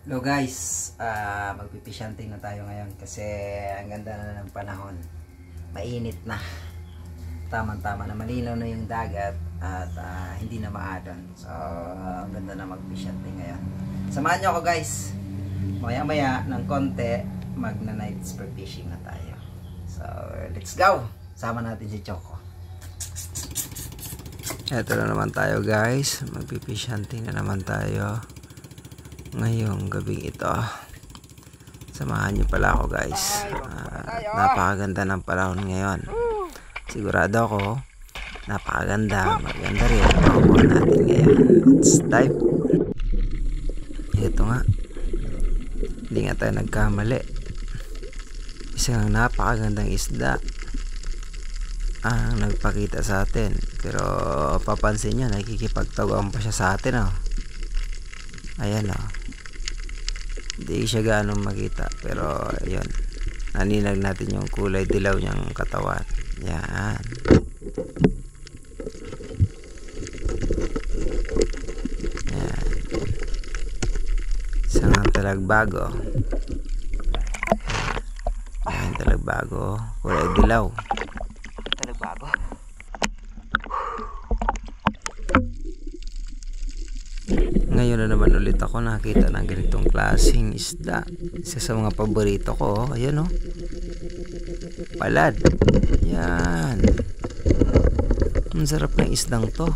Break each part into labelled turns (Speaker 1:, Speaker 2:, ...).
Speaker 1: Hello guys, magpipisyante na tayo ngayon kasi ang ganda na ng panahon. Mainit na. Tamang-tama na, malinaw na yung dagat at hindi na maadon. So, ang ganda na magpisyante ngayon. Samahan nyo ako guys. Maya-maya ng konti, magna-night spur fishing na tayo. So, let's go! Sama natin si Choco. Ito na naman tayo guys. Magpipisyante na naman tayo ngayong gabing ito. Samahan nyo pala ako guys. Napakaganda ng panahon ngayon. Sigurado ako napakaganda, maganda rin ang makuha natin ngayon. Let's dive. Ito nga, hindi nga tayo nagkamali. Isang napakagandang isda ang nagpakita sa atin, pero papansin nyo, nakikipagtaguan pa siya sa atin oh. Ayan oh. Hindi siya gaano makita, pero ayun, naninag natin yung kulay dilaw niyang katawan. Yan. Yan. Isang talagbago. Yan, talagbago, kulay dilaw. Talagbago. Ngayon na naman ulit ako nakita ng ganitong klaseng isda. Isa sa mga paborito ko. Ayan oh. Palad. Yan. Ang sarap ng isdang to.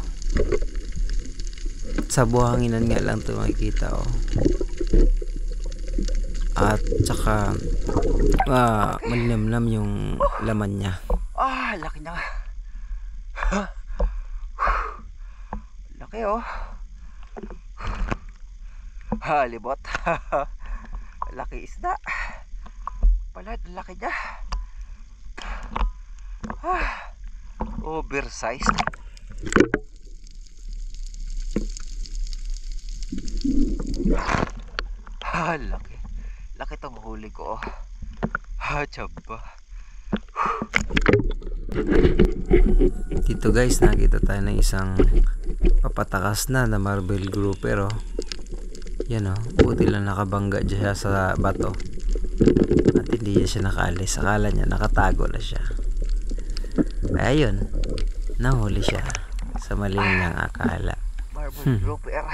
Speaker 1: Sa buhanginan nga lang to makikita oh. At saka malinamnam yung laman niya. Laki na. Laki oh. Halibot. Laki isda. Palad, laki niya. Oversized. Laki. Laki tong huli ko. Tsaba. Dito guys, nakita tayo ng isang papatakas na marble grouper oh. Yan o, buti lang nakabangga siya sa bato at hindi siya nakaalis. Akala niya nakatago na siya. Kaya yun, nahuli siya sa mali niyang akala. Marble grouper.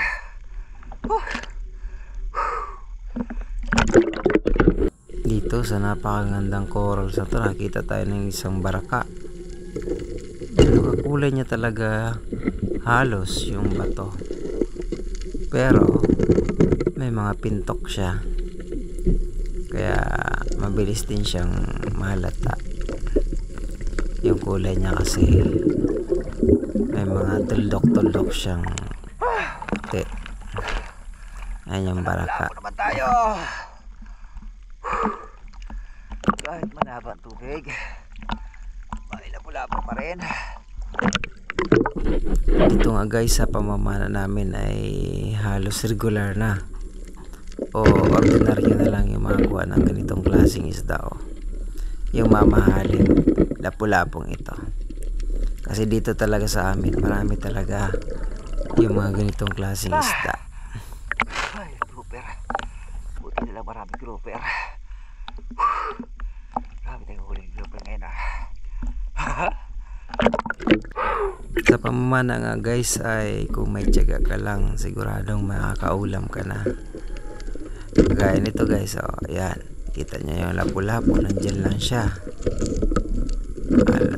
Speaker 1: Dito sa napakagandang coral sa to, nakita tayo ng isang baraka. Kulay niya talaga halos yung bato, pero may mga pintok siya, kaya mabilis din siyang mahalata yung kulay niya kasi may mga tuldok-tuldok siyang puti. Ayan yung baraka. Naman tayo. Kahit manaba ang tubig, mailapulapa pa rin. Ito nga guys, sa pamamana namin ay halos regular na o ordinaryo na lang yung makakuha ng ganitong klaseng isda o yung mamahaling lapu-lapong ito. Kasi dito talaga sa amin marami talaga yung mga ganitong klaseng isda. Ay, grouper. Buti nila marami grouper. Marami tayong huling grouper ngayon Sa pamamana nga guys ay kung may tiyaga ka lang, siguradong makakaulam ka na. Kagaya nito guys oh, ayan, kita nyo yung lapu-lapo, nandyan lang siya.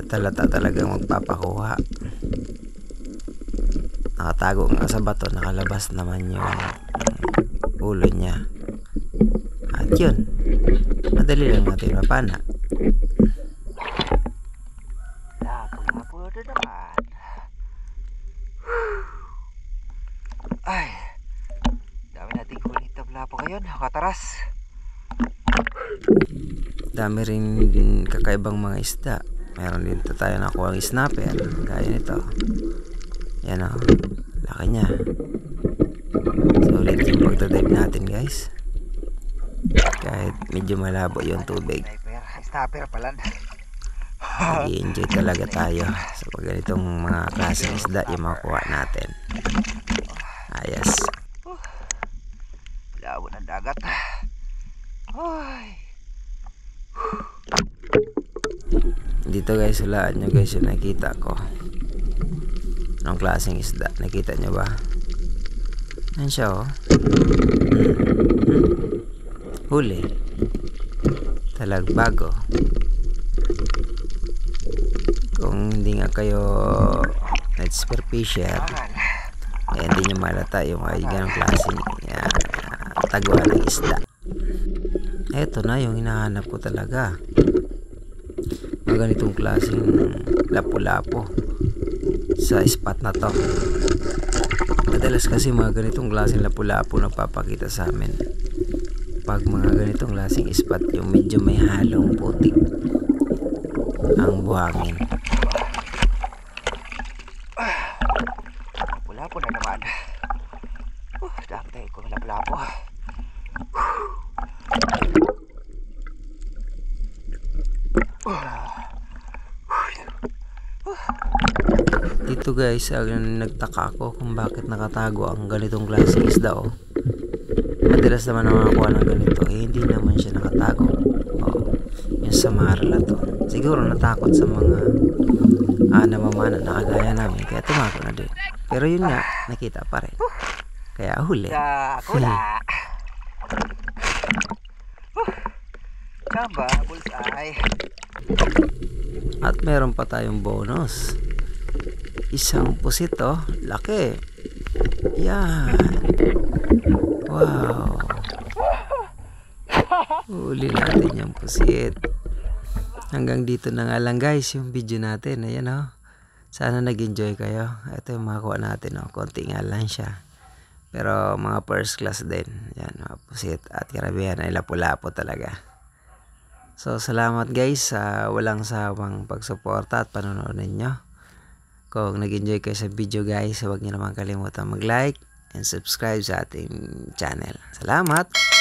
Speaker 1: Talata talagang magpapakuha. Nakatago nga sa bato, nakalabas naman yung ulo niya. At yun, madali lang natin mapana. Ay, dami nating kulit tablapo ngayon, kataras. Dami rin kakaibang mga isda. Meron din tayo nakuha ang snapper, gaya nito. Yan o, laki niya. So ulit yung pagdadive natin guys, kahit medyo malabo yung tubig. Snapper pala. Nag-i-enjoy talaga tayo sa ganitong mga klaseng isda yung makuha natin. Ayos. Labo ng dagat.
Speaker 2: dagat. Ay.
Speaker 1: Dito guys, hulaan nyo guys yung nakita ko. Anong klaseng isda? Nakita nyo ba? Yan siya oh. Huli. Talagbago. Kung hindi nga kayo night spear fisher, hindi nyo malata yung ay ganong klaseng taguan ng isda. Eto na yung hinahanap ko talaga. Mga ganitong klaseng lapu-lapo sa spot na to. Madalas kasi mga ganitong klaseng lapu-lapo na papakita sa amin pag mga ganitong klaseng spot yung medyo may halong putik ang buhangin.
Speaker 2: Lapu-lapo na naman. Dapat ko lapu-lapo.
Speaker 1: Dito guys, nagtaka ako kung bakit nakatago ang ganitong klaseng isda oh. Madalas naman nakakuha ng ganito hindi naman siya nakatago oh, yung sa marla to. Siguro natakot sa mga namamana na kagaya namin kaya tumago na din. Pero yun nga, nakita pa rin. Kaya huli.
Speaker 2: Kula. Kamba, bullseye.
Speaker 1: At meron pa tayong bonus. Isang pusit oh, laki. Yan. Wow. Huli natin yung pusit. Hanggang dito na nga lang guys yung video natin. Ayan oh. Sana nag-enjoy kayo. Ito yung makakuha natin oh. Konti nga lang siya. Pero mga first class din. Yan mga pusit. At karamihan ay lapu-lapo talaga. So salamat guys sa walang sawang pagsuporta at panonood ninyo. Kung nag-enjoy kayo sa video guys, huwag niyo naman kalimutan mag-like and subscribe sa ating channel. Salamat!